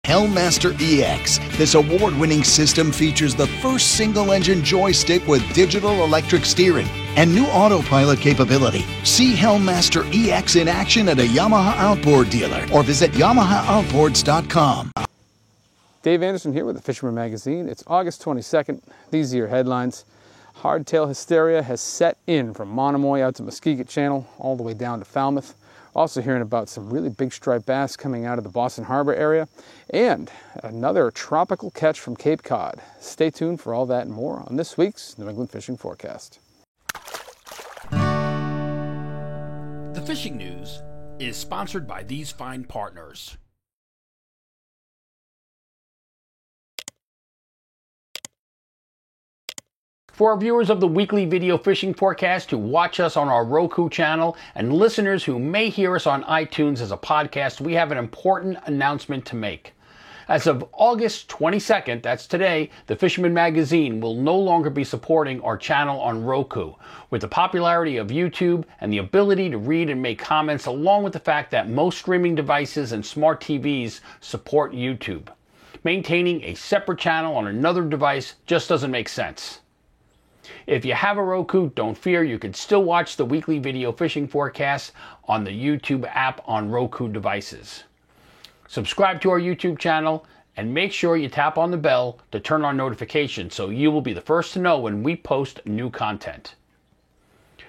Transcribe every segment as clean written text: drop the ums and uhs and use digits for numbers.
Hellmaster EX. This award-winning system features the first single-engine joystick with digital electric steering and new autopilot capability. See Hellmaster EX in action at a Yamaha Outboard dealer or visit YamahaOutboards.com. Dave Anderson here with the Fisherman Magazine. It's August 22nd. These are your headlines. Hardtail hysteria has set in from Monomoy out to Muskeget Channel, all the way down to Falmouth. Also hearing about some really big striped bass coming out of the Boston Harbor area, and another tropical catch from Cape Cod. Stay tuned for all that and more on this week's New England Fishing Forecast. The Fishing News is sponsored by these fine partners. For our viewers of the weekly video fishing forecast who watch us on our Roku channel and listeners who may hear us on iTunes as a podcast, we have an important announcement to make. As of August 22nd, that's today, the Fisherman Magazine will no longer be supporting our channel on Roku. With the popularity of YouTube and the ability to read and make comments, along with the fact that most streaming devices and smart TVs support YouTube, maintaining a separate channel on another device just doesn't make sense. If you have a Roku, don't fear, you can still watch the weekly video fishing forecast on the YouTube app on Roku devices. Subscribe to our YouTube channel and make sure you tap on the bell to turn on notifications so you will be the first to know when we post new content.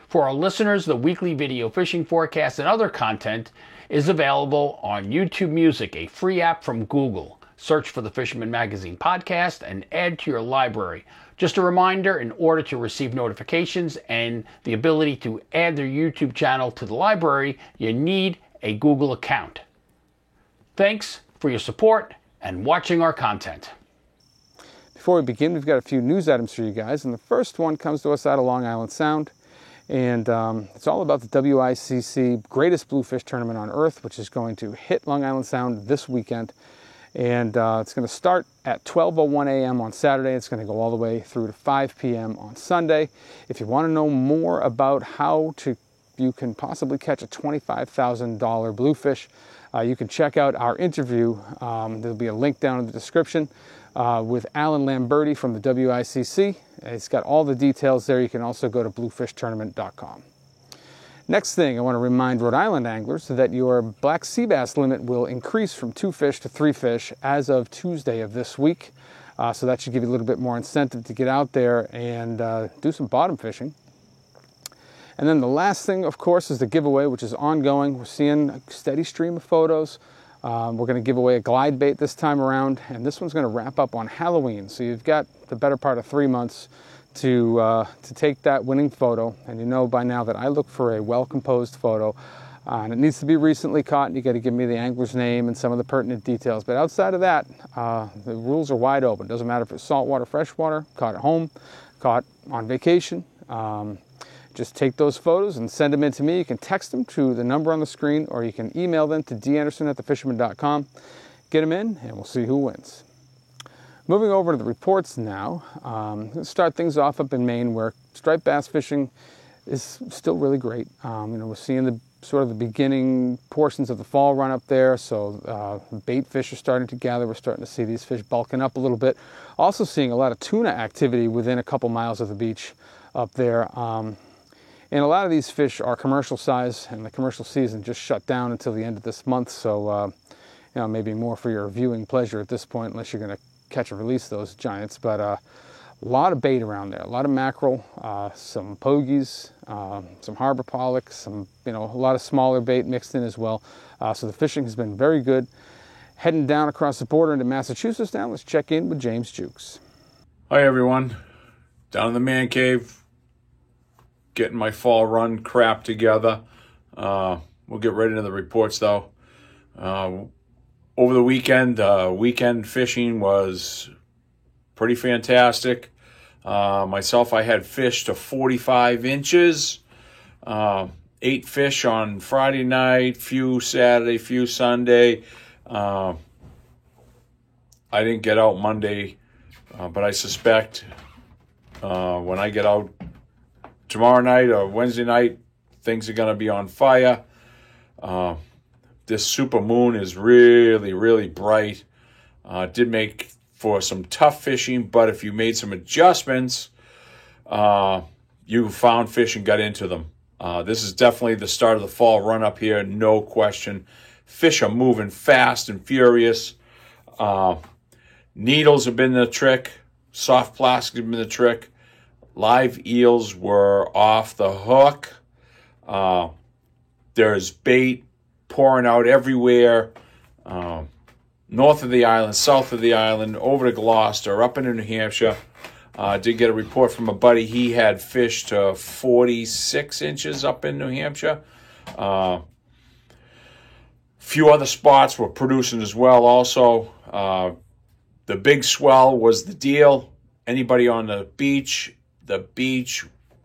For our listeners, the weekly video fishing forecast and other content is available on YouTube Music, a free app from Google. Search for the Fisherman Magazine podcast and add to your library. Just a reminder, in order to receive notifications and the ability to add their YouTube channel to the library, you need a Google account. Thanks for your support and watching our content. Before we begin, we've got a few news items for you guys, and the first one comes to us out of Long Island Sound, and it's all about the WICC Greatest Bluefish Tournament on Earth, which is going to hit Long Island Sound this weekend. And it's going to start at 12:01 a.m. on Saturday. It's going to go all the way through to 5 p.m. on Sunday. If you want to know more about how you can possibly catch a $25,000 bluefish, you can check out our interview. There'll be a link down in the description with Alan Lamberti from the WICC. It's got all the details there. You can also go to bluefishtournament.com. Next thing, I want to remind Rhode Island anglers that your black sea bass limit will increase from 2 fish to 3 fish as of Tuesday of this week. So that should give you a little bit more incentive to get out there and do some bottom fishing. And then the last thing, of course, is the giveaway, which is ongoing. We're seeing a steady stream of photos. We're going to give away a glide bait this time around, and this one's going to wrap up on Halloween. So you've got the better part of 3 months to take that winning photo, and you know by now that I look for a well-composed photo, and it needs to be recently caught, and you got to give me the angler's name and some of the pertinent details. But outside of that, the rules are wide open. Doesn't matter if it's saltwater, freshwater, caught at home, caught on vacation. Just take those photos and send them in to me. You can text them to the number on the screen, or you can email them to danderson@thefisherman.com. Get them in, and we'll see who wins. Moving over to the reports now, let's start things off up in Maine, where striped bass fishing is still really great. We're seeing the sort of the beginning portions of the fall run up there, so bait fish are starting to gather. We're starting to see these fish bulking up a little bit. Also seeing a lot of tuna activity within a couple miles of the beach up there. And a lot of these fish are commercial size, and the commercial season just shut down until the end of this month, so maybe more for your viewing pleasure at this point, unless you're going to catch and release those giants. But a lot of bait around there, a lot of mackerel, some pogies, some harbor pollock, a lot of smaller bait mixed in as well. So the fishing has been very good. Heading down across the border into Massachusetts now, let's check in with James Jukes. Hi everyone, down in the man cave, getting my fall run crap together. We'll get right into the reports though. Over the weekend, weekend fishing was pretty fantastic. Myself, I had fish to 45 inches, 8 fish on Friday night, few Saturday, few Sunday. I didn't get out Monday, but I suspect when I get out tomorrow night or Wednesday night, things are going to be on fire. This super moon is really, really bright. Did make for some tough fishing, but if you made some adjustments, you found fish and got into them. This is definitely the start of the fall run up here, no question. Fish are moving fast and furious. Needles have been the trick. Soft plastic have been the trick. Live eels were off the hook. There's bait pouring out everywhere. North of the island, south of the island, over to Gloucester, up into New Hampshire. Did get a report from a buddy. He had fish to 46 inches up in New Hampshire. Few other spots were producing as well also. The big swell was the deal. Anybody on the beach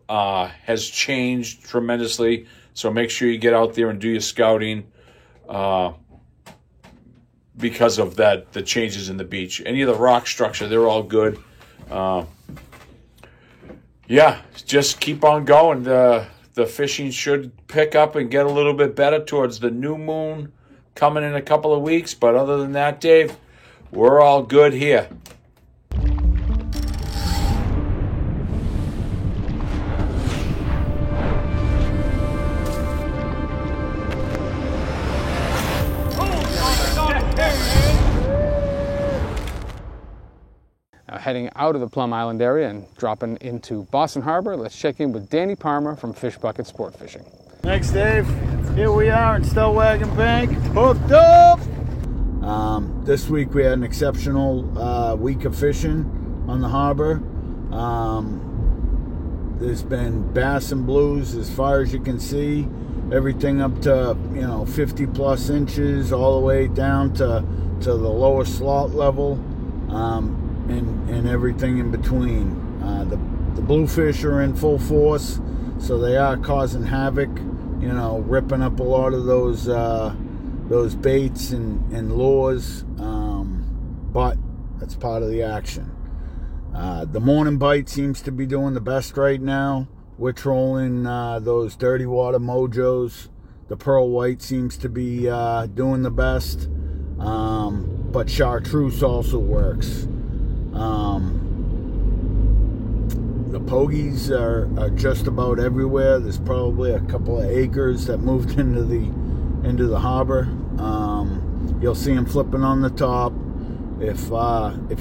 has changed tremendously. So make sure you get out there and do your scouting because of that, the changes in the beach. Any of the rock structure, they're all good. Yeah, just keep on going. The fishing should pick up and get a little bit better towards the new moon coming in a couple of weeks. But other than that, Dave, we're all good here. Now, heading out of the Plum Island area and dropping into Boston Harbor, let's check in with Danny Parmer from Fish Bucket Sport Fishing. Thanks, Dave. Here we are in Stellwagen Bank, hooked up. This week we had an exceptional week of fishing on the harbor. There's been bass and blues as far as you can see. Everything up to 50 plus inches, all the way down to the lower slot level. And everything in between. The bluefish are in full force, so they are causing havoc, ripping up a lot of those baits and lures, but that's part of the action. The morning bite seems to be doing the best right now. We're trolling those dirty water mojos. The pearl white seems to be doing the best, but chartreuse also works. The pogies are just about everywhere. There's probably a couple of acres that moved into the harbor. You'll see them flipping on the top. If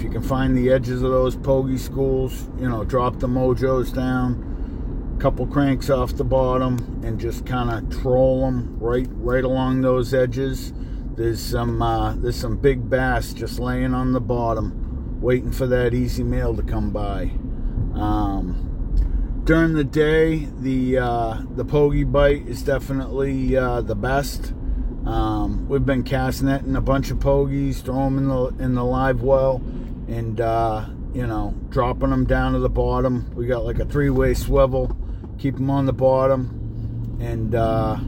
you can find the edges of those pogie schools, drop the mojos down, couple cranks off the bottom, and just kind of troll them right along those edges. There's some big bass just laying on the bottom, waiting for that easy meal to come by. During the day, the pogie bite is definitely the best. We've been cast netting a bunch of pogies, throw them in the live well, and dropping them down to the bottom. We got like a 3-way swivel, keep them on the bottom, and the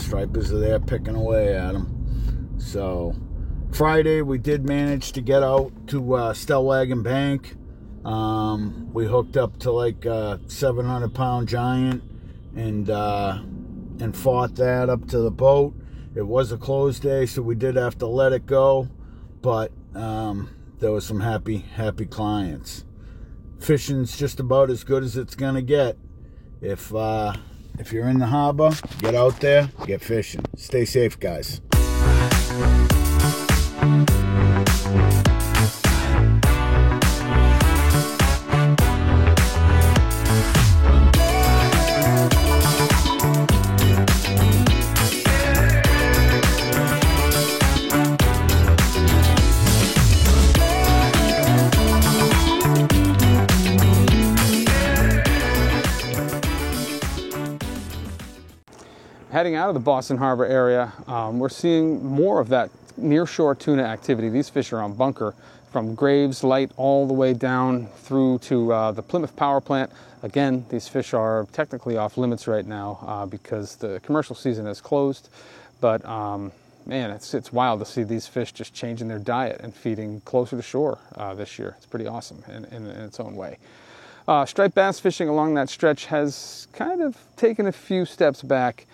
stripers are there picking away at them. So Friday, we did manage to get out to Stellwagen Bank. We hooked up to like a 700-pound giant and fought that up to the boat. It was a closed day, so we did have to let it go, but there was some happy clients. Fishing's just about as good as it's gonna get. If you're in the harbor, get out there, get fishing. Stay safe, guys. Heading out of the Boston Harbor area, we're seeing more of that nearshore tuna activity. These fish are on bunker from Graves Light all the way down through to the Plymouth Power Plant. Again, these fish are technically off limits right now because the commercial season is closed. But man, it's wild to see these fish just changing their diet and feeding closer to shore this year. It's pretty awesome in its own way. Striped bass fishing along that stretch has kind of taken a few steps back.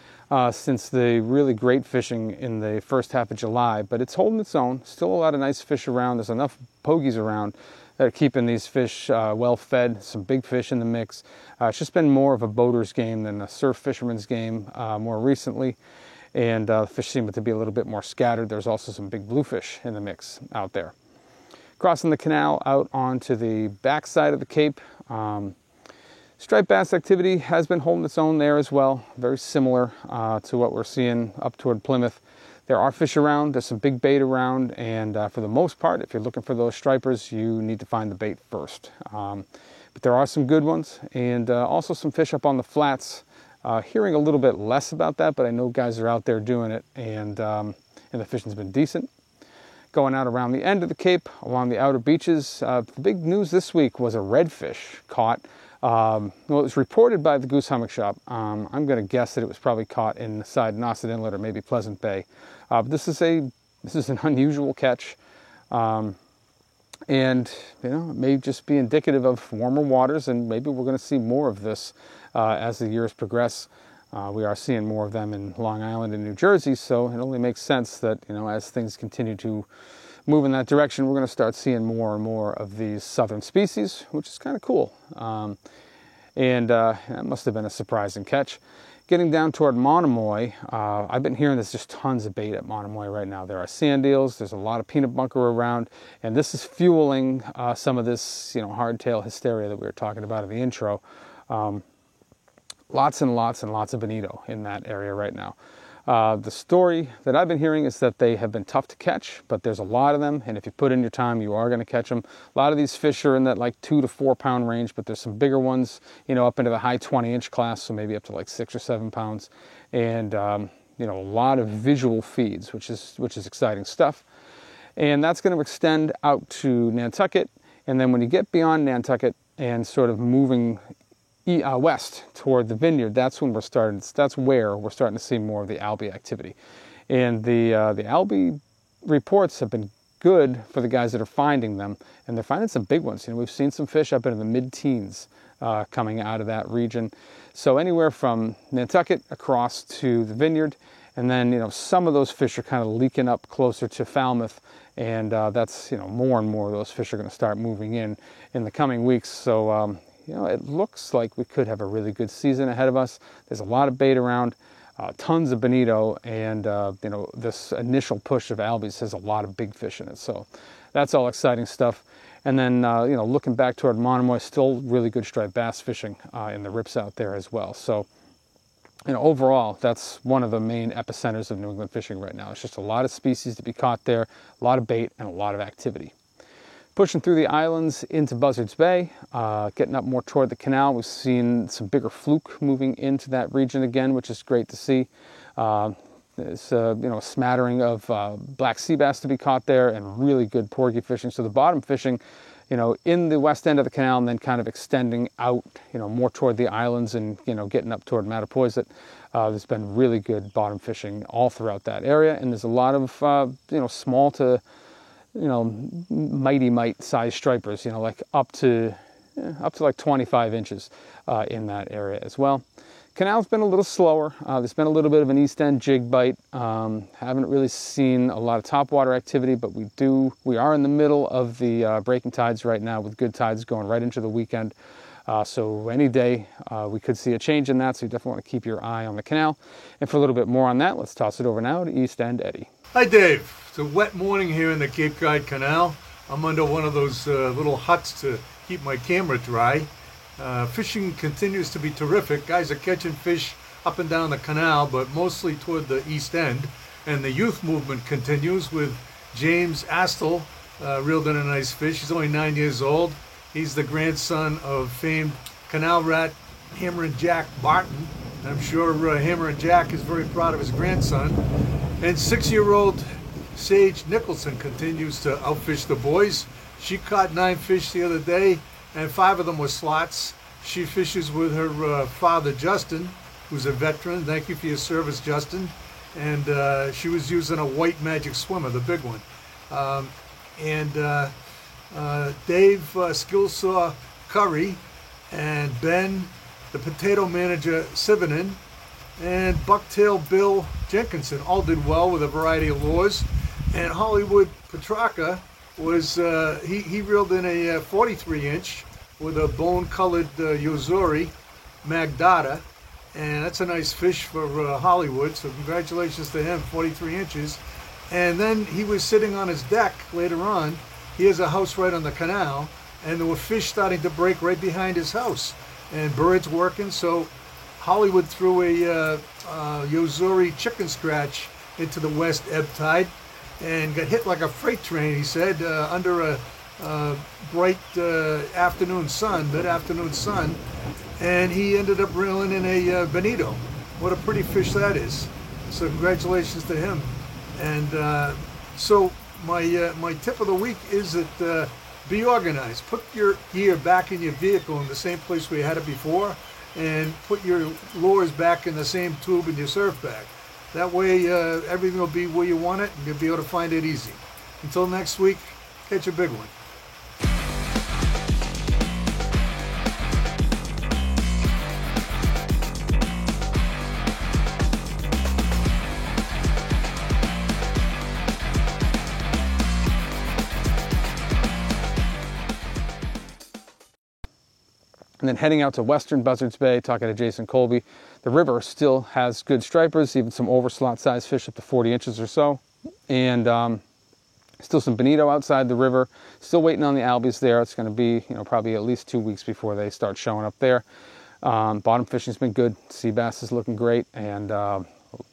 since the really great fishing in the first half of July, but it's holding its own. Still a lot of nice fish around. There's enough pogies around that are keeping these fish well fed. Some big fish in the mix. It's just been more of a boater's game than a surf fisherman's game more recently, and the fish seem to be a little bit more scattered. There's also some big bluefish in the mix out there. Crossing the canal out onto the backside of the Cape, striped bass activity has been holding its own there as well. Very similar to what we're seeing up toward Plymouth. There are fish around, there's some big bait around, and for the most part, if you're looking for those stripers, you need to find the bait first. But there are some good ones, and also some fish up on the flats. Hearing a little bit less about that, but I know guys are out there doing it, and the fishing's been decent. Going out around the end of the Cape, along the outer beaches, the big news this week was a redfish caught. Well, it was reported by the Goose Hummock Shop. I'm going to guess that it was probably caught inside Nauset Inlet or maybe Pleasant Bay. But this is an unusual catch, and it may just be indicative of warmer waters, and maybe we're going to see more of this as the years progress. We are seeing more of them in Long Island and New Jersey, so it only makes sense that as things continue to move in that direction, we're going to start seeing more and more of these southern species, which is kind of cool. And that must have been a surprising catch. Getting down toward Monomoy, I've been hearing there's just tons of bait at Monomoy right now. There are sand eels, there's a lot of peanut bunker around, and this is fueling some of this hardtail hysteria that we were talking about in the intro. Lots and lots and lots of bonito in that area right now. The story that I've been hearing is that they have been tough to catch, but there's a lot of them, and if you put in your time, you are going to catch them. A lot of these fish are in that like 2 to 4 pound range, but there's some bigger ones, up into the high 20-inch class, so maybe up to like 6 or 7 pounds, and a lot of visual feeds, which is exciting stuff. And that's going to extend out to Nantucket, and then when you get beyond Nantucket and sort of moving west toward the Vineyard, that's where we're starting to see more of the Albie activity. And the Albie reports have been good for the guys that are finding them, and they're finding some big ones. We've seen some fish up into the mid-teens coming out of that region. So anywhere from Nantucket across to the Vineyard, and then some of those fish are kind of leaking up closer to Falmouth, and that's more and more of those fish are going to start moving in the coming weeks. So it looks like we could have a really good season ahead of us. There's a lot of bait around, tons of bonito, and this initial push of albies has a lot of big fish in it. So that's all exciting stuff. And then looking back toward Monomoy, still really good striped bass fishing in the rips out there as well. So overall, that's one of the main epicenters of New England fishing right now. It's just a lot of species to be caught there, a lot of bait, and a lot of activity. Pushing through the islands into Buzzards Bay, getting up more toward the canal, we've seen some bigger fluke moving into that region again, which is great to see. There's a smattering of black sea bass to be caught there, and really good porgy fishing. So the bottom fishing, in the west end of the canal, and then kind of extending out, more toward the islands, and getting up toward Mattapoisett. There's been really good bottom fishing all throughout that area, and there's a lot of small to mighty mite size stripers, like up to like 25 inches in that area as well. Canal's been a little slower. There's been a little bit of an east end jig bite. Haven't really seen a lot of topwater activity, but we are in the middle of the breaking tides right now, with good tides going right into the weekend. So any day we could see a change in that, so you definitely want to keep your eye on the canal. And for a little bit more on that, let's toss it over now to East End Eddie. Hi Dave. It's a wet morning here in the Cape Cod Canal. I'm under one of those little huts to keep my camera dry. Fishing continues to be terrific. Guys are catching fish up and down the canal, but mostly toward the east end. And the youth movement continues with James Astle reeled in a nice fish. He's only 9 years old. He's the grandson of famed canal rat Hammerin' Jack Barton. I'm sure Hammerin' Jack is very proud of his grandson. And 6-year-old Sage Nicholson continues to outfish the boys. She caught 9 fish the other day, and 5 of them were slots. She fishes with her father, Justin, who's a veteran. Thank you for your service, Justin. And she was using a White Magic Swimmer, the big one. Dave Skillsaw Curry and Ben, the potato manager, Sivanen, and Bucktail Bill Jenkinson all did well with a variety of lures. And Hollywood Petrarca was, he reeled in a 43-inch with a bone-colored Yozuri Magdata. And that's a nice fish for Hollywood, so congratulations to him, 43 inches. And then he was sitting on his deck later on. He has a house right on the canal, and there were fish starting to break right behind his house, and birds working. So Hollywood threw a Yozuri chicken scratch into the west ebb tide and got hit like a freight train, he said, under a bright afternoon sun, mid-afternoon sun. And he ended up reeling in a bonito. What a pretty fish that is. So congratulations to him. And so my tip of the week is that be organized. Put your gear back in your vehicle in the same place where you had it before, and put your lures back in the same tube in your surf bag. That way everything will be where you want it, and you'll be able to find it easy. Until next week, catch a big one. And then heading out to Western Buzzards Bay, talking to Jason Colby. The river still has good stripers, even some overslot size fish up to 40 inches or so. And still some bonito outside the river. Still waiting on the albies there. It's going to be, probably at least 2 weeks before they start showing up there. Bottom fishing's been good. Sea bass is looking great. And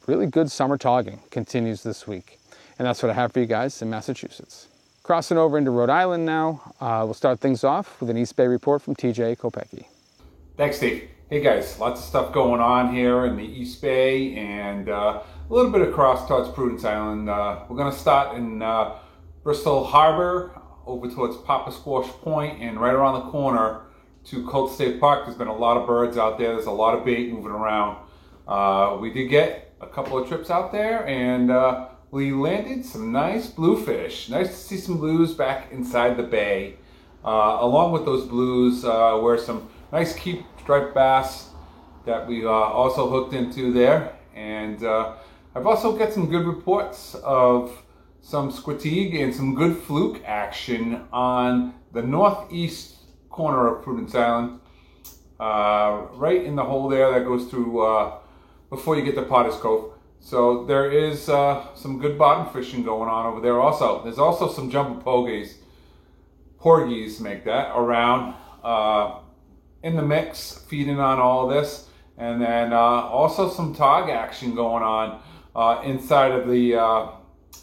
really good summer togging continues this week. And that's what I have for you guys in Massachusetts. Crossing over into Rhode Island now, we'll start things off with an East Bay report from TJ Kopecky. Thanks, Steve. Hey guys, lots of stuff going on here in the East Bay and a little bit across towards Prudence Island. We're going to start in Bristol Harbor over towards Papa Squash Point, and right around the corner to Colt State Park. There's been a lot of birds out there. There's a lot of bait moving around. We did get a couple of trips out there, and we landed some nice bluefish. Nice to see some blues back inside the bay. Along with those blues were some nice keep striped bass that we also hooked into there. And I've also got some good reports of some squetig and some good fluke action on the northeast corner of Prudence Island. Right in the hole there that goes through before you get to Potter's Cove. So there is some good bottom fishing going on over there also. There's also some jumbo porgies make that, around in the mix, feeding on all this. And then also some tog action going on inside of the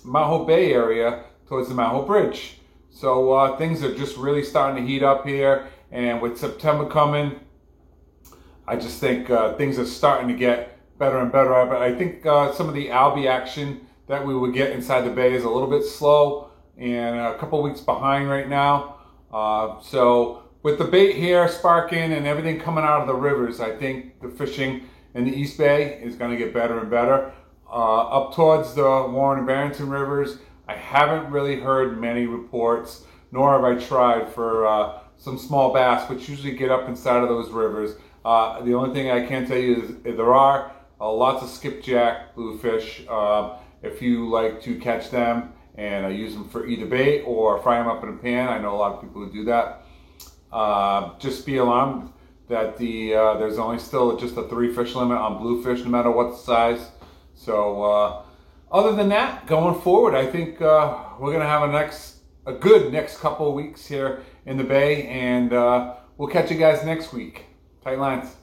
Mount Hope Bay area towards the Mount Hope Bridge. So things are just really starting to heat up here. And with September coming, I just think things are starting to get better and better. But I think some of the albie action that we would get inside the bay is a little bit slow and a couple weeks behind right now. So with the bait here sparking and everything coming out of the rivers, I think the fishing in the East Bay is going to get better and better. Up towards the Warren and Barrington rivers, I haven't really heard many reports, nor have I tried for some small bass, which usually get up inside of those rivers. The only thing I can tell you is there are lots of skipjack bluefish. If you like to catch them and use them for either bait or fry them up in a pan, I know a lot of people who do that. Just be alarmed that there's only still just a 3 fish limit on bluefish, no matter what the size. So other than that, going forward, I think we're going to have a good next couple of weeks here in the bay, and we'll catch you guys next week. Tight lines.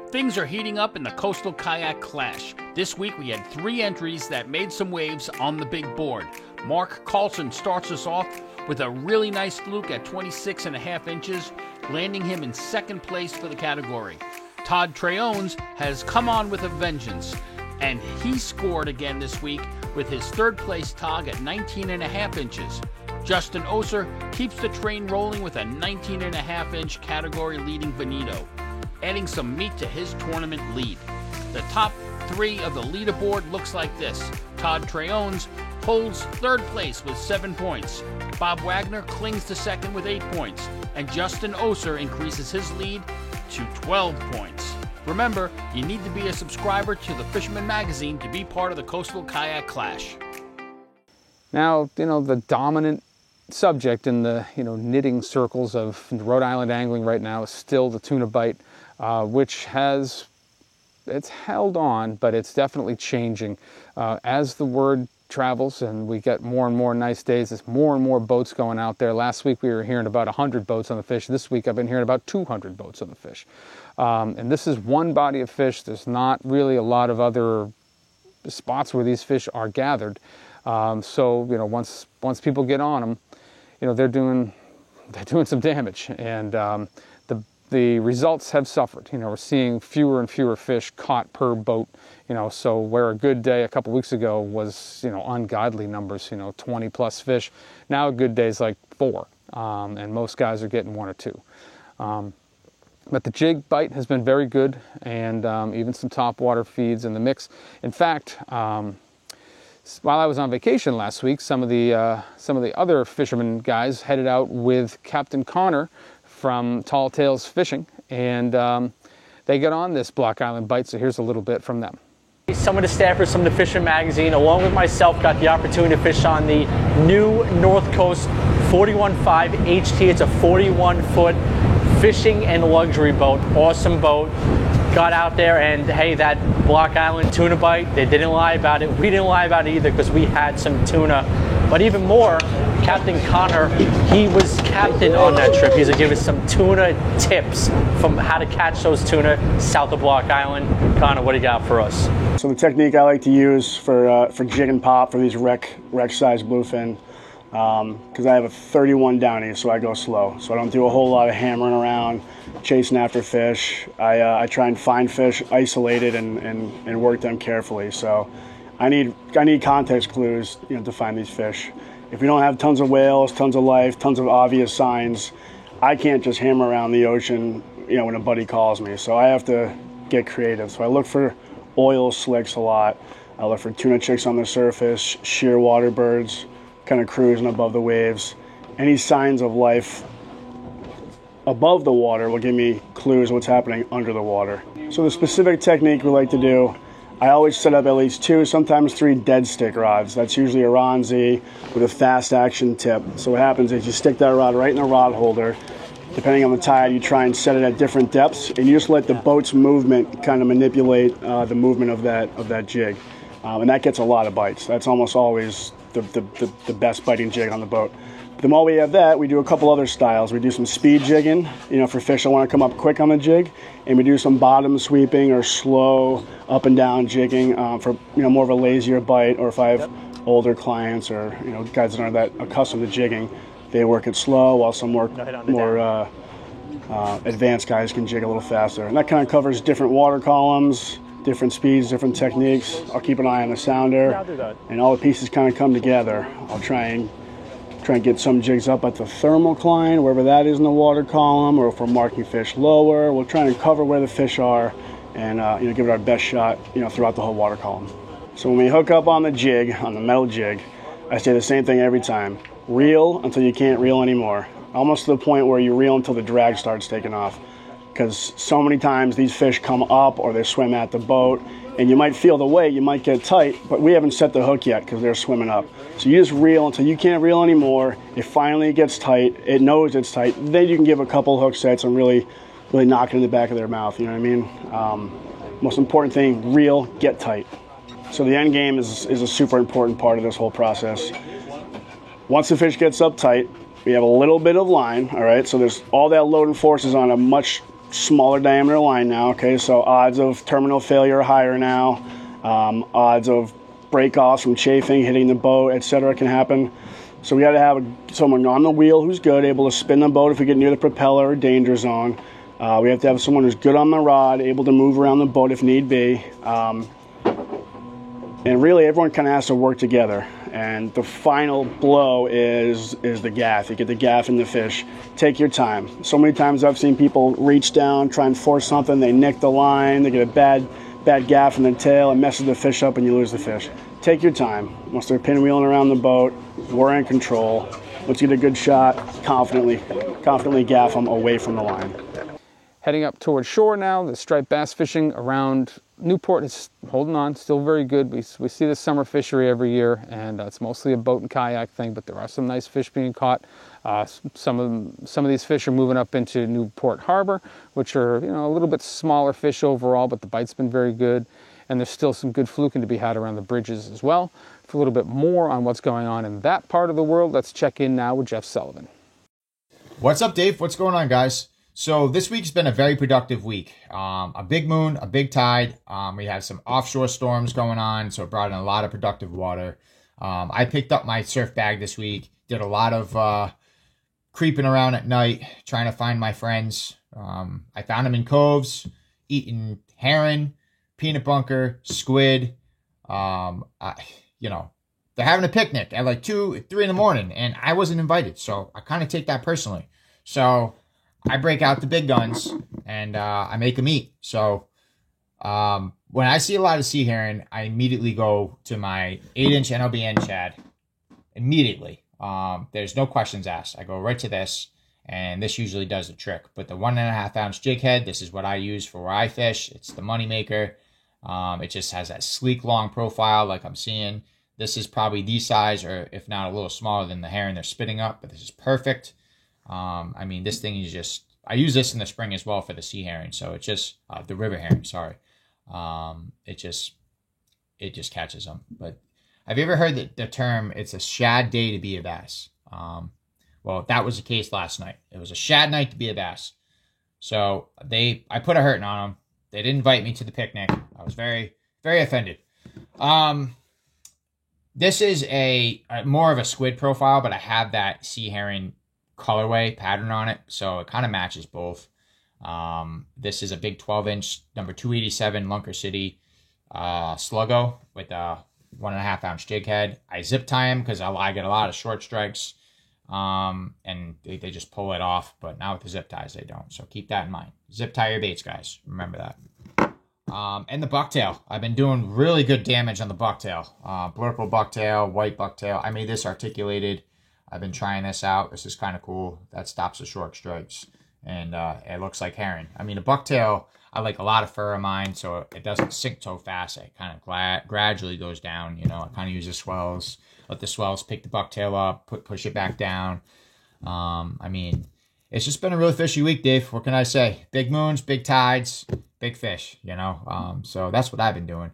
Things are heating up in the Coastal Kayak Clash. This week we had 3 entries that made some waves on the big board. Mark Carlson starts us off with a really nice fluke at 26.5 inches, landing him in 2nd place for the category. Todd Treones has come on with a vengeance, and he scored again this week with his 3rd place tog at 19.5 inches. Justin Oser keeps the train rolling with a 19.5 inch category leading bonito, adding some meat to his tournament lead. The top 3 of the leaderboard looks like this. Todd Treones holds 3rd place with 7 points. Bob Wagner clings to 2nd with 8 points. And Justin Oser increases his lead to 12 points. Remember, you need to be a subscriber to the Fisherman Magazine to be part of the Coastal Kayak Clash. Now, the dominant subject in the, knitting circles of Rhode Island angling right now is still the tuna bite, which it's held on, but it's definitely changing. As the word travels and we get more and more nice days, there's more and more boats going out there. Last week we were hearing about 100 boats on the fish. This week I've been hearing about 200 boats on the fish. And this is one body of fish. There's not really a lot of other spots where these fish are gathered. So once people get on them, they're doing some damage, and the results have suffered. We're seeing fewer and fewer fish caught per boat. So where a good day a couple weeks ago was ungodly numbers, 20 plus fish, now a good day is like 4, and most guys are getting 1 or 2. But the jig bite has been very good, and even some topwater feeds in the mix. In fact, while I was on vacation last week, some of the other fishermen guys headed out with Captain Connor from Tall Tales Fishing, and they got on this Block Island bite, so here's a little bit from them. Some of the staffers from the Fisherman Magazine, along with myself, got the opportunity to fish on the new North Coast 41.5 HT. It's a 41-foot fishing and luxury boat. Awesome boat. Got out there, and hey, that Block Island tuna bite, they didn't lie about it. We didn't lie about it either, because we had some tuna. But even more, Captain Connor, he was captain on that trip. He's gonna give us some tuna tips from how to catch those tuna south of Block Island. Connor, what do you got for us? So the technique I like to use for jig and pop for these wreck size bluefin, because I have a 31 downy, so I go slow. So I don't do a whole lot of hammering around, chasing after fish. I try and find fish isolated and work them carefully. So I need context clues, to find these fish. If we don't have tons of whales, tons of life, tons of obvious signs, I can't just hammer around the ocean, when a buddy calls me. So I have to get creative. So I look for oil slicks a lot. I look for tuna chicks on the surface, shearwater birds, kind of cruising above the waves. Any signs of life above the water will give me clues what's happening under the water. So the specific technique we like to do, I always set up at least 2, sometimes 3 dead stick rods. That's usually a Ronzi with a fast action tip. So what happens is you stick that rod right in the rod holder. Depending on the tide, you try and set it at different depths, and you just let the boat's movement kind of manipulate the movement of that jig. And that gets a lot of bites. That's almost always the best biting jig on the boat. But then while we have that, we do a couple other styles. We do some speed jigging, for fish that want to come up quick on the jig, and we do some bottom sweeping or slow up and down jigging for more of a lazier bite. Or if I have older clients or guys that aren't that accustomed to jigging, they work it slow, while some more advanced guys can jig a little faster. And that kind of covers different water columns, different speeds, different techniques. I'll keep an eye on the sounder, and all the pieces kind of come together. I'll try and get some jigs up at the thermocline, wherever that is in the water column, or if we're marking fish lower, we'll try and cover where the fish are, and give it our best shot, throughout the whole water column. So when we hook up on the jig, on the metal jig, I say the same thing every time. Reel until you can't reel anymore. Almost to the point where you reel until the drag starts taking off. Because so many times these fish come up or they swim at the boat, and you might feel the weight, you might get tight, but we haven't set the hook yet because they're swimming up. So you just reel until you can't reel anymore. It finally gets tight. It knows it's tight. Then you can give a couple hook sets and really knock it in the back of their mouth. You know what I mean? Most important thing, reel, get tight. So the end game is a super important part of this whole process. Once the fish gets up tight, we have a little bit of line, all right? So there's all that load and force is on a much smaller diameter line now, okay? So odds of terminal failure are higher now. Odds of break-offs from chafing, hitting the boat, etc. can happen. So we got to have someone on the wheel who's good, able to spin the boat if we get near the propeller or danger zone. We have to have someone who's good on the rod, able to move around the boat if need be. And really, everyone kind of has to work together. And the final blow is the gaff. You get the gaff in the fish. Take your time. So many times I've seen people reach down, try and force something. They nick the line. They get a bad gaff in the tail. It messes the fish up and you lose the fish. Take your time. Once they're pinwheeling around the boat, we're in control. Once you get a good shot, confidently gaff them away from the line. Heading up towards shore now, the striped bass fishing around Newport is holding on, still very good. We see the summer fishery every year, and it's mostly a boat and kayak thing, but there are some nice fish being caught. Some of these fish are moving up into Newport Harbor, which are, you know, a little bit smaller fish overall, but the bite's been very good. And there's still some good fluking to be had around the bridges as well. For a little bit more on what's going on in that part of the world, let's check in now with Jeff Sullivan. What's up, Dave? What's going on, guys? So this week's been a very productive week. A big moon, a big tide. We had some offshore storms going on, so it brought in a lot of productive water. I picked up my surf bag this week, did a lot of creeping around at night, trying to find my friends. I found them in coves, eating herring, peanut bunker, squid. You know, they're having a picnic at like 2, 3 in the morning, and I wasn't invited, so I kind of take that personally. So I break out the big guns and I make them eat. So when I see a lot of sea herring, I immediately go to my 8-inch NLBN Chad. Immediately. There's no questions asked. I go right to this, and this usually does the trick. But the 1.5 ounce jig head, this is what I use for where I fish. It's the money maker. It just has that sleek, long profile like I'm seeing. This is probably the size, or if not a little smaller than the herring they're spitting up, but this is perfect. I mean, this thing is just, I use this in the spring as well for the sea herring. So it's just, the river herring, sorry. It just catches them. But have you ever heard the term, it's a shad day to be a bass? Well, that was the case last night. It was a shad night to be a bass. So I put a hurting on them. They didn't invite me to the picnic. I was very, very offended. This is a more of a squid profile, but I have that sea herring colorway pattern on it, so it kind of matches both. This is a big 12-inch number 287 Lunker City Sluggo with a 1.5 ounce jig head. I zip tie them because I get a lot of short strikes, and they just pull it off, but now with the zip ties they don't, so keep that in mind. Zip tie your baits, guys, remember that. And the bucktail, I've been doing really good damage on the bucktail. Blurple bucktail, white bucktail. I made this articulated. I've been trying this out. This is kind of cool. That stops the short strikes, and it looks like herring. I mean, a bucktail, I like a lot of fur of mine, so it doesn't sink so fast. It kind of gradually goes down. You know, I kind of use the swells, let the swells pick the bucktail up, push it back down. I mean, it's just been a really fishy week, Dave. What can I say? Big moons, big tides, big fish, you know. So that's what I've been doing.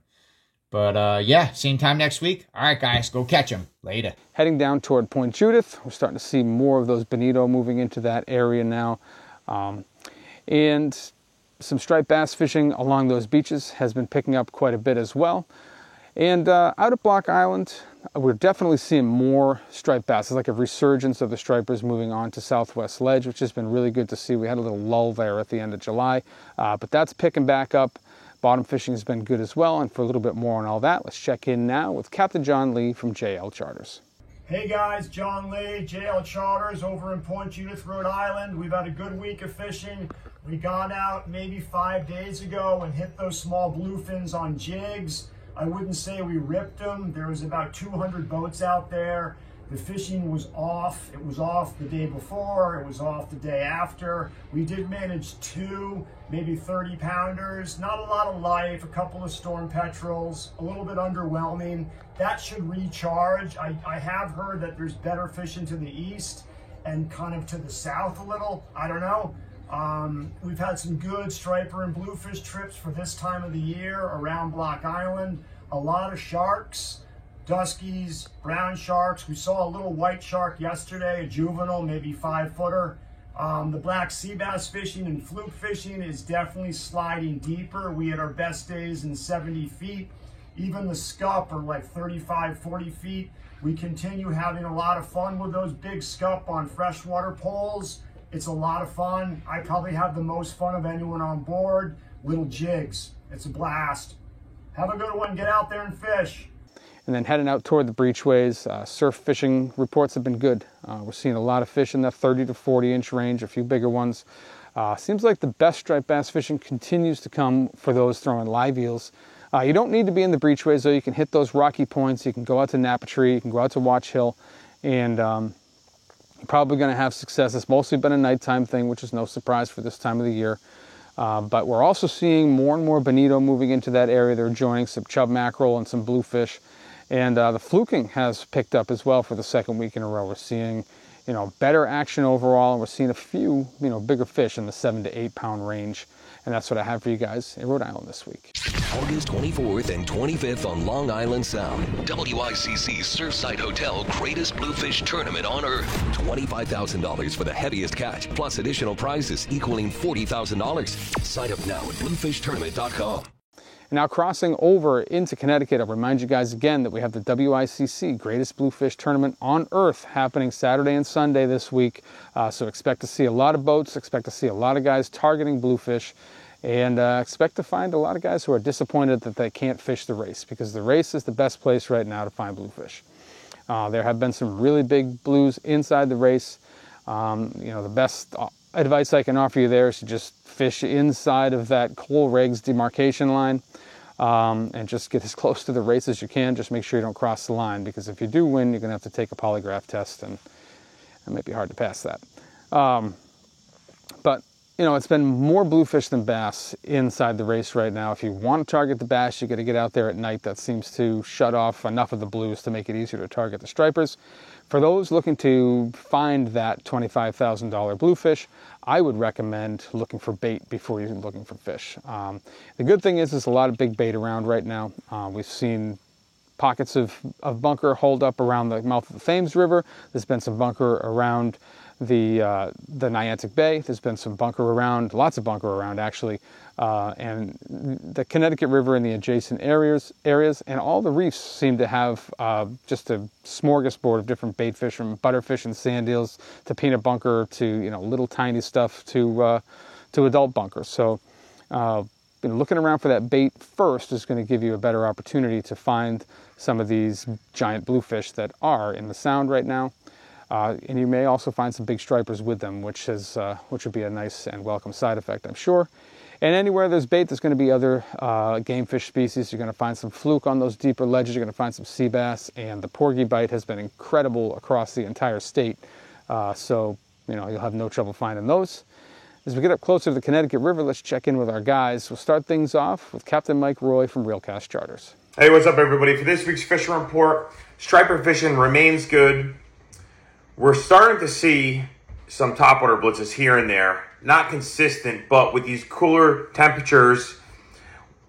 But yeah, same time next week. All right, guys, go catch them. Later. Heading down toward Point Judith, we're starting to see more of those bonito moving into that area now. And some striped bass fishing along those beaches has been picking up quite a bit as well. And out at Block Island, we're definitely seeing more striped bass. It's like a resurgence of the stripers moving on to Southwest Ledge, which has been really good to see. We had a little lull there at the end of July, but that's picking back up. Bottom fishing has been good as well, and for a little bit more on all that, let's check in now with Captain John Lee from JL Charters. Hey guys, John Lee, JL Charters over in Point Judith, Rhode Island. We've had a good week of fishing. We got out maybe 5 days ago and hit those small bluefins on jigs. I wouldn't say we ripped them. There was about 200 boats out there. The fishing was off. It was off the day before. It was off the day after. We did manage 2, maybe 30 pounders. Not a lot of life, a couple of storm petrels, a little bit underwhelming. That should recharge. I have heard that there's better fishing to the east and kind of to the south a little. I don't know. We've had some good striper and bluefish trips for this time of the year around Block Island. A lot of sharks. Duskies, brown sharks. We saw a little white shark yesterday, a juvenile, maybe 5-footer. The black sea bass fishing and fluke fishing is definitely sliding deeper. We had our best days in 70 feet. Even the scup are like 35, 40 feet. We continue having a lot of fun with those big scup on freshwater poles. It's a lot of fun. I probably have the most fun of anyone on board. Little jigs. It's a blast. Have a good one. Get out there and fish. And then heading out toward the breachways, surf fishing reports have been good. We're seeing a lot of fish in that 30 to 40 inch range, a few bigger ones. Seems like the best striped bass fishing continues to come for those throwing live eels. You don't need to be in the breachways though. You can hit those rocky points. You can go out to Napatree, you can go out to Watch Hill, and you're probably going to have success. It's mostly been a nighttime thing, which is no surprise for this time of the year. But we're also seeing more and more bonito moving into that area. They're joining some chub mackerel and some bluefish. And the fluking has picked up as well for the second week in a row. We're seeing, better action overall, and we're seeing a few, bigger fish in the 7 to 8 pound range. And that's what I have for you guys in Rhode Island this week. August 24th and 25th on Long Island Sound. WICC Surfside Hotel Greatest Bluefish Tournament on Earth. $25,000 for the heaviest catch, plus additional prizes equaling $40,000. Sign up now at bluefishtournament.com. Now crossing over into Connecticut, I'll remind you guys again that we have the WICC Greatest Bluefish Tournament on Earth happening Saturday and Sunday this week. So expect to see a lot of boats, expect to see a lot of guys targeting bluefish, and expect to find a lot of guys who are disappointed that they can't fish the race, because the race is the best place right now to find bluefish. There have been some really big blues inside the race. The best advice I can offer you there is to just fish inside of that coal rigs demarcation line. And just get as close to the race as you can. Just make sure you don't cross the line, because if you do win, you're going to have to take a polygraph test, and it might be hard to pass that. But it's been more bluefish than bass inside the race right now. If you want to target the bass, you got to get out there at night. That seems to shut off enough of the blues to make it easier to target the stripers. For those looking to find that $25,000 bluefish, I would recommend looking for bait before you're looking for fish. The good thing is there's a lot of big bait around right now. We've seen pockets of bunker hold up around the mouth of the Thames River. There's been some bunker around the Niantic Bay. There's been some bunker around, lots of bunker around actually, and the Connecticut River and the adjacent areas, and all the reefs seem to have just a smorgasbord of different bait fish, from butterfish and sand eels to peanut bunker to little tiny stuff to adult bunker. So looking around for that bait first is going to give you a better opportunity to find some of these giant bluefish that are in the Sound right now. And you may also find some big stripers with them, which would be a nice and welcome side effect, I'm sure. And anywhere there's bait, there's going to be other game fish species. You're going to find some fluke on those deeper ledges. You're going to find some sea bass, and the porgy bite has been incredible across the entire state. So you'll have no trouble finding those. As we get up closer to the Connecticut River, let's check in with our guys. We'll start things off with Captain Mike Roy from Reelcast Charters. Hey, what's up, everybody? For this week's fishing report, striper fishing remains good. We're starting to see some topwater blitzes here and there. Not consistent, but with these cooler temperatures,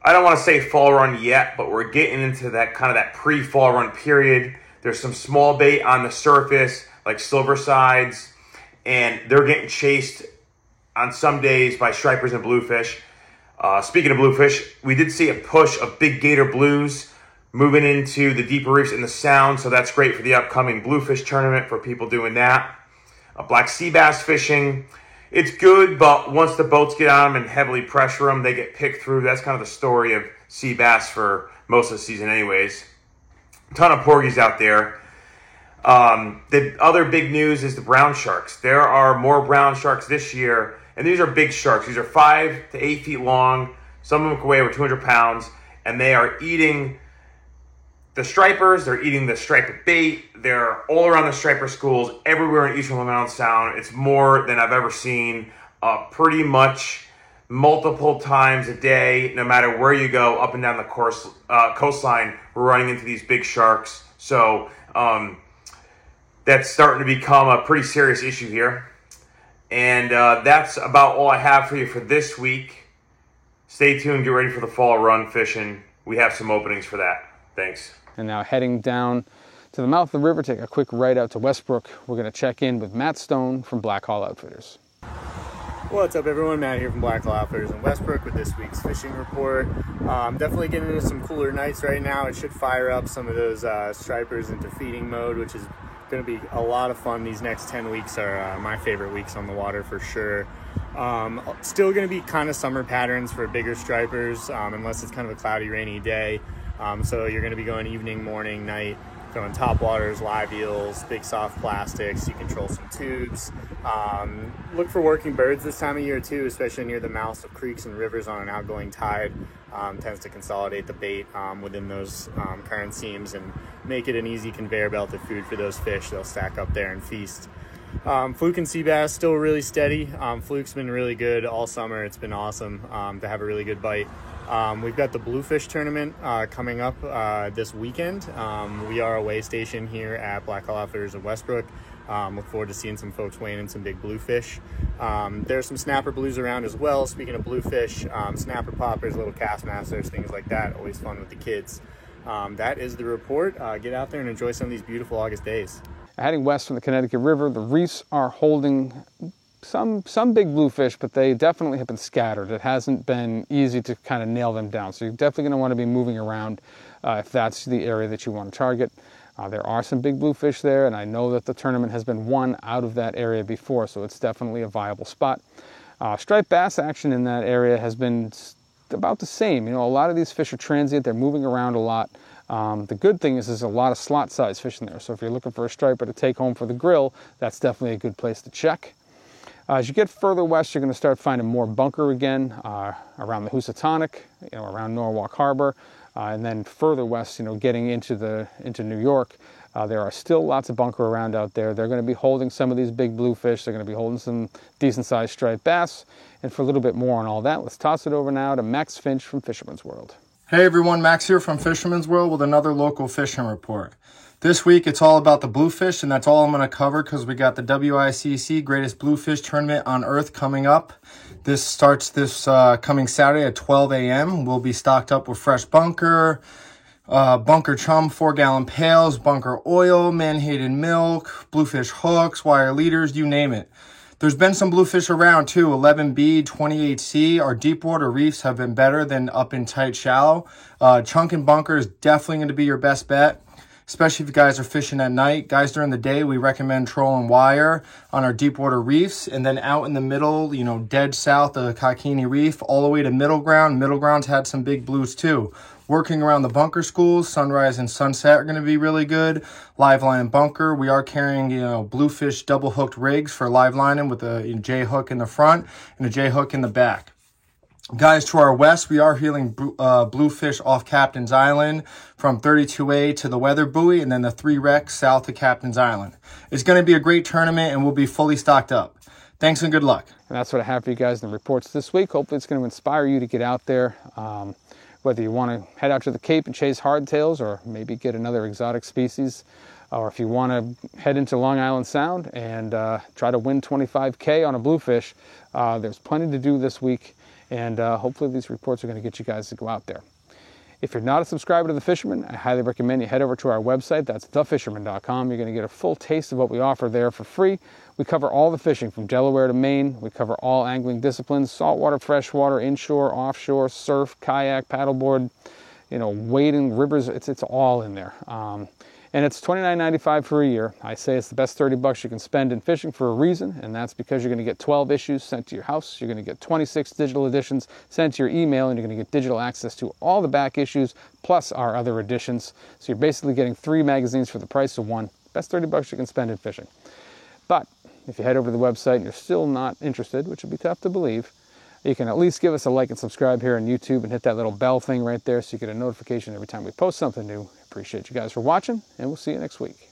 I don't want to say fall run yet, but we're getting into that kind of that pre-fall run period. There's some small bait on the surface, like silver sides, and they're getting chased on some days by stripers and bluefish. Speaking of bluefish, we did see a push of big gator blues moving into the deeper reefs in the Sound, so that's great for the upcoming bluefish tournament for people doing that. Black sea bass fishing, it's good, but once the boats get on them and heavily pressure them, they get picked through. That's kind of the story of sea bass for most of the season anyways. A ton of porgies out there. The other big news is the brown sharks. There are more brown sharks this year, and these are big sharks. These are 5 to 8 feet long. Some of them can weigh over 200 pounds, and they are eating the stripers. They're eating the striper bait. They're all around the striper schools, everywhere in Eastern Long Island Sound. It's more than I've ever seen. Pretty much multiple times a day, no matter where you go, up and down the coastline, we're running into these big sharks. So that's starting to become a pretty serious issue here. And that's about all I have for you for this week. Stay tuned. Get ready for the fall run fishing. We have some openings for that. Thanks. And now heading down to the mouth of the river, take a quick ride out to Westbrook. We're going to check in with Matt Stone from Black Hall Outfitters. What's up, everyone? Matt here from Black Hall Outfitters in Westbrook with this week's fishing report. Definitely getting into some cooler nights right now. It should fire up some of those stripers into feeding mode, which is going to be a lot of fun. These next 10 weeks are my favorite weeks on the water for sure. Still going to be kind of summer patterns for bigger stripers, unless it's kind of a cloudy, rainy day. So you're going to be going evening, morning, night, throwing topwaters, live eels, big soft plastics. You control some tubes. Look for working birds this time of year too, especially near the mouths of creeks and rivers on an outgoing tide. Tends to consolidate the bait within those current seams and make it an easy conveyor belt of food for those fish. They'll stack up there and feast. Fluke and sea bass still really steady. Fluke's been really good all summer. It's been awesome to have a really good bite. We've got the Bluefish tournament coming up this weekend. We are a weigh station here at Black Hall Outfitters in Westbrook. Look forward to seeing some folks weighing in some big bluefish. There's some snapper blues around as well. Speaking of bluefish, snapper poppers, little cast masters, things like that. Always fun with the kids. That is the report. Get out there and enjoy some of these beautiful August days. Heading west from the Connecticut River, the reefs are holding some big bluefish, but they definitely have been scattered. It hasn't been easy to kind of nail them down. So you're definitely going to want to be moving around if that's the area that you want to target. There are some big bluefish there, and I know that the tournament has been won out of that area before, so it's definitely a viable spot. Striped bass action in that area has been about the same. You know, a lot of these fish are transient. They're moving around a lot. The good thing is there's a lot of slot size fish in there. So if you're looking for a striper to take home for the grill, that's definitely a good place to check. As you get further west, you're going to start finding more bunker again around the Housatonic, around Norwalk Harbor, and then further west, getting into New York. There are still lots of bunker around out there. They're going to be holding some of these big bluefish. They're going to be holding some decent-sized striped bass. And for a little bit more on all that, let's toss it over now to Max Finch from Fisherman's World. Hey everyone, Max here from Fisherman's World with another local fishing report. This week it's all about the bluefish, and that's all I'm going to cover because we got the WICC Greatest Bluefish Tournament on Earth coming up. This starts this coming Saturday at 12 a.m. We'll be stocked up with fresh bunker, bunker chum, 4-gallon pails, bunker oil, menhaden milk, bluefish hooks, wire leaders, you name it. There's been some bluefish around too, 11B, 28C. Our deep water reefs have been better than up in tight shallow. Chunk and bunker is definitely going to be your best bet, especially if you guys are fishing at night. Guys, during the day, we recommend trolling wire on our deep water reefs, and then out in the middle, dead south of the Kakini Reef, all the way to Middle Ground. Middle Ground's had some big blues too. Working around the bunker schools, Sunrise and Sunset are going to be really good. Live line and bunker, we are carrying, bluefish double hooked rigs for live lining with a J hook in the front and a J hook in the back. Guys, to our west, we are heeling bluefish off Captain's Island from 32A to the weather buoy, and then the 3 wrecks south of Captain's Island. It's going to be a great tournament, and we'll be fully stocked up. Thanks and good luck. And that's what I have for you guys in the reports this week. Hopefully it's going to inspire you to get out there. Whether you want to head out to the Cape and chase hardtails, or maybe get another exotic species, or if you want to head into Long Island Sound and try to win $25K on a bluefish, there's plenty to do this week, and hopefully these reports are going to get you guys to go out there. If you're not a subscriber to The Fisherman, I highly recommend you head over to our website. That's thefisherman.com. You're going to get a full taste of what we offer there for free. We cover all the fishing from Delaware to Maine. We cover all angling disciplines: saltwater, freshwater, inshore, offshore, surf, kayak, paddleboard, wading, rivers. It's all in there. And it's $29.95 for a year. I say it's the best $30 you can spend in fishing for a reason, and that's because you're going to get 12 issues sent to your house. You're going to get 26 digital editions sent to your email, and you're going to get digital access to all the back issues plus our other editions. So you're basically getting 3 magazines for the price of 1. Best $30 you can spend in fishing. But if you head over to the website and you're still not interested, which would be tough to believe, you can at least give us a like and subscribe here on YouTube and hit that little bell thing right there so you get a notification every time we post something new. Appreciate you guys for watching, and we'll see you next week.